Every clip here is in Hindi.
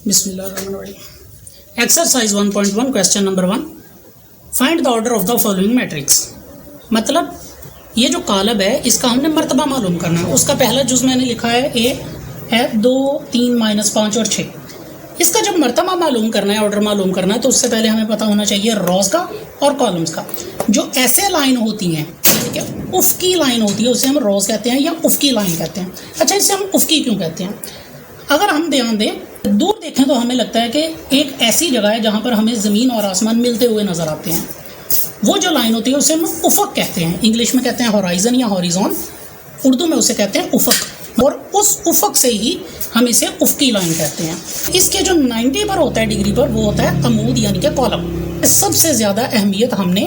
Bismillah. Exercise 1.1 question number 1, find the order of the following matrix. मतलब ये जो कालब है इसका हमने मर्तबा मालूम करना है। उसका पहला जुज़ मैंने लिखा है ए है 2, 3, -5 और 6। इसका जब मर्तबा मालूम करना है, ऑर्डर मालूम करना है, तो उससे पहले हमें पता होना चाहिए रोज़ का और कॉलम्स का। जो ऐसे लाइन होती हैं, ठीक है, उफ़की लाइन होती है, उसे हम रोज़ कहते हैं या उफ़की लाइन कहते हैं। अच्छा, इसे हम उफ़की क्यों कहते हैं? अगर हम ध्यान दें, दूर देखें तो हमें लगता है कि एक ऐसी जगह है जहाँ पर हमें ज़मीन और आसमान मिलते हुए नज़र आते हैं। वो जो लाइन होती है उसे हम उफ़क़ कहते हैं। इंग्लिश में कहते हैं होराइज़न या हॉरिज़ॉन, उर्दू में उसे कहते हैं उफ़क़। और उस उफ़क़ से ही हम इसे उफ़क़ी लाइन कहते हैं। इसके जो 90 पर होता है डिग्री पर, वो होता है अमूद यानी कि कॉलम। सबसे ज़्यादा अहमियत हमने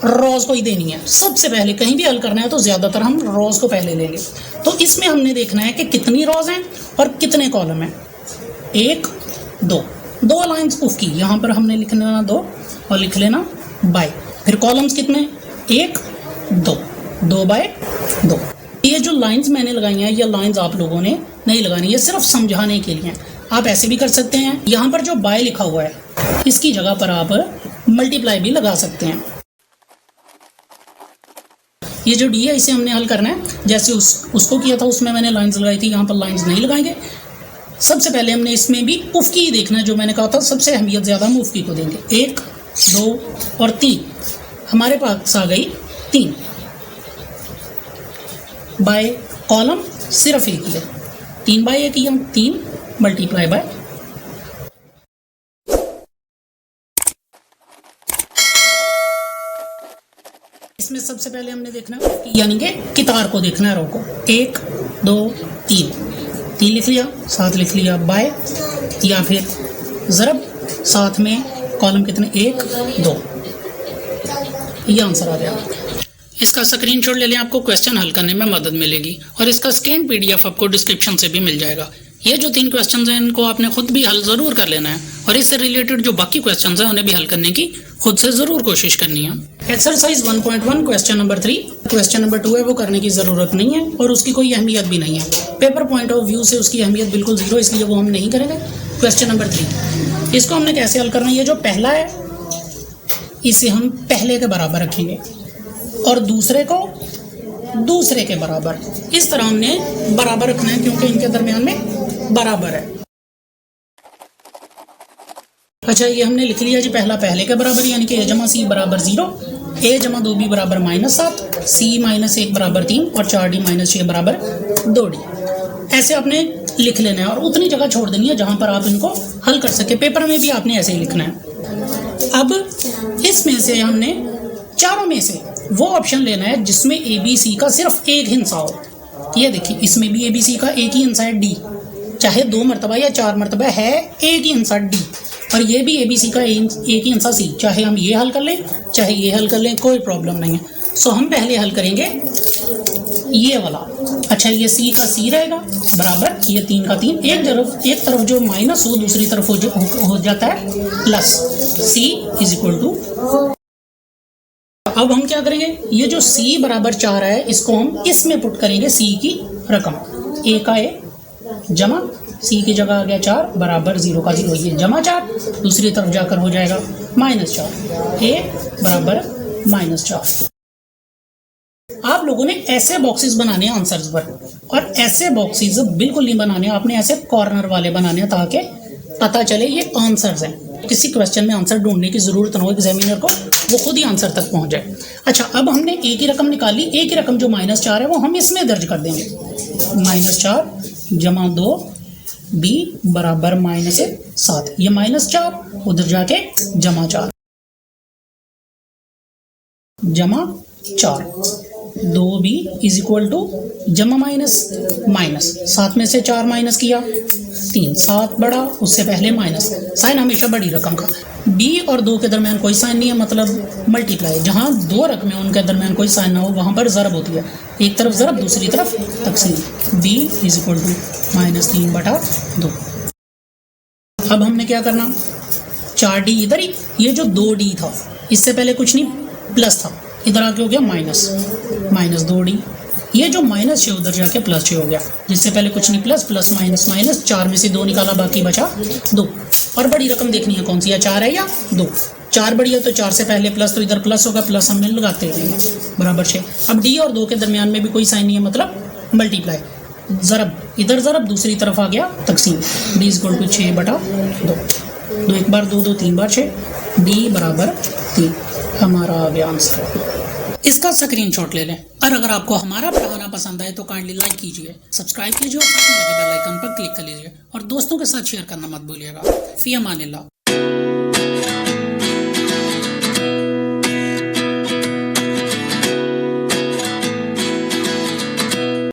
रोज़ को ही देनी है। सबसे पहले कहीं भी हल करना है तो ज़्यादातर हम रोज़ को पहले लेंगे। तो इसमें हमने देखना है कि कितनी रोज़ हैं और कितने कॉलम हैं। 1, 2 लाइन्स उफ़ की, यहाँ पर हमने लिख लेना 2 और लिख लेना बाय। फिर कॉलम्स कितने? 1, 2 बाय 2। ये जो लाइन्स मैंने लगाई हैं, ये लाइन्स आप लोगों ने नहीं लगानी, ये सिर्फ समझाने के लिए। आप ऐसे भी कर सकते हैं। यहाँ पर जो बाय लिखा हुआ है इसकी जगह पर आप मल्टीप्लाई भी लगा सकते हैं। ये जो डी है इसे हमने हल करना है। जैसे उसको किया था उसमें मैंने लाइंस लगाई थी, यहाँ पर लाइंस नहीं लगाएंगे। सबसे पहले हमने इसमें भी उफ़क़ी ही देखना है। जो मैंने कहा था सबसे अहमियत ज़्यादा हम उफ़क़ी को देंगे। 1, 2 और 3 हमारे पास आ गई 3 बाय कॉलम सिर्फ एक ही है। 3 बाय 1 ही हम 3 मल्टीप्लाई बाय। इसमें सबसे पहले हमने देखना है यानी कि कितार को देखना है, रो को। 1, 2, 3 लिख लिया, साथ लिख लिया बाय या फिर ज़रब, साथ में कॉलम कितने? 1, 2। ये आंसर आ गया। इसका स्क्रीनशॉट ले लें, आपको क्वेश्चन हल करने में मदद मिलेगी। और इसका स्कैन PDF आपको डिस्क्रिप्शन से भी मिल जाएगा। ये जो 3 क्वेश्चन हैं इनको आपने खुद भी हल ज़रूर कर लेना है और इससे रिलेटेड जो बाकी क्वेश्चन हैं उन्हें भी हल करने की खुद से ज़रूर कोशिश करनी है। Exercise 1.1 question number 3। Question number 2 है, वो करने की ज़रूरत नहीं है और उसकी कोई अहमियत भी नहीं है। पेपर पॉइंट ऑफ व्यू से उसकी अहमियत बिल्कुल ज़ीरो, इसलिए वो हम नहीं करेंगे। क्वेश्चन नंबर 3, इसको हमने कैसे हल करना है? ये जो पहला है इसे हम पहले के बराबर रखेंगे और दूसरे को दूसरे के बराबर। इस तरह हमने बराबर रखना है क्योंकि इनके दरमियान में बराबर है। अच्छा, ये हमने लिख लिया जी, पहला पहले के बराबर यानी कि a जमा c बराबर 0, a जमा 2b बराबर -7, c -1 बराबर 3 और 4d - 6 बराबर 2d। ऐसे आपने लिख लेना है और उतनी जगह छोड़ देनी है जहाँ पर आप इनको हल कर सके। पेपर में भी आपने ऐसे ही लिखना है। अब इसमें से हमने चारों में से वो ऑप्शन लेना है जिसमें ABC का सिर्फ एक हिस्सा हो। ये देखिए, इसमें भी ABC का एक ही हिस्सा है D, चाहे 2 मरतबा या 4 मरतबा है एक ही हिस्सा D। और ये भी ABC का एक ही हिस्सा C, चाहे हम ये हल कर लें चाहे ये हल कर लें, कोई प्रॉब्लम नहीं है। सो हम पहले हल करेंगे ये वाला। अच्छा, ये C का C रहेगा बराबर, ये 3 का 3, एक तरफ जो माइनस हो दूसरी तरफ हो जाता है प्लस। C = अब हम क्या करेंगे? ये जो C बराबर 4 है इसको हम इसमें पुट करेंगे C की रकम। A का A जमा C की जगह आ गया 4 बराबर 0 का 0, ये जमा 4 दूसरी तरफ जाकर हो जाएगा -4। A बराबर -4। आप लोगों ने ऐसे बॉक्सेस बनाने हैं आंसर्स पर, और ऐसे बॉक्सेस बिल्कुल नहीं बनाने, आपने ऐसे कॉर्नर वाले बनाने हैं ताकि पता चले ये आंसर्स हैं। किसी क्वेश्चन में आंसर ढूंढने की ज़रूरत ना हो एग्जामिनर को, वो खुद ही आंसर तक पहुंच जाए। अच्छा, अब हमने A की रकम निकाली। A की रकम जो -4 है वो हम इसमें दर्ज कर देंगे। -4 जमा 2b बराबर -7, ये -4 उधर जाके जमा 4 जमा 4, 2b = जमा माइनस, साथ में से 4 माइनस किया 3, 7 बड़ा उससे पहले माइनस। साइन हमेशा बड़ी रकम का। b और 2 के दरमियान कोई साइन नहीं है, मतलब मल्टीप्लाई। जहाँ 2 रकमें उनके दरमियान कोई साइन ना हो वहाँ पर ज़रब होती है। एक तरफ ज़रब दूसरी तरफ तकसीम। b = -3/2। अब हमने क्या करना? 4d इधर ही, ये जो 2d था इससे पहले कुछ नहीं प्लस था, इधर आके हो गया -2d ये जो माइनस 6 उधर जाके प्लस 6 हो गया, जिससे पहले कुछ नहीं, प्लस प्लस माइनस माइनस, 4 में से 2 निकाला, बाकी बचा 2। और बड़ी रकम देखनी है कौन सी है, 4 है या 2। 4 बड़ी है तो 4 से पहले प्लस, तो इधर प्लस होगा, प्लस हमने लगाते रहेंगे, बराबर 6। अब डी और 2 के दरमियान में भी कोई साइन नहीं है, मतलब मल्टीप्लाई, ज़रब, इधर ज़रब, दूसरी तरफ आ गया तकसीम। डी इक्वल टू 6/2, 2 एक बार 2, 2 3 बार 6, डी बराबर 3 हमारा आ गया आंसर। इसका स्क्रीनशॉट ले लें। और अगर आपको हमारा पढ़ाना पसंद आए तो काइंडली लाइक कीजिए, सब्सक्राइब कीजिए और साथ में लगे बेल आइकन पर क्लिक कर लीजिए और दोस्तों के साथ शेयर करना मत भूलिएगा। फी अमानिल्लाह।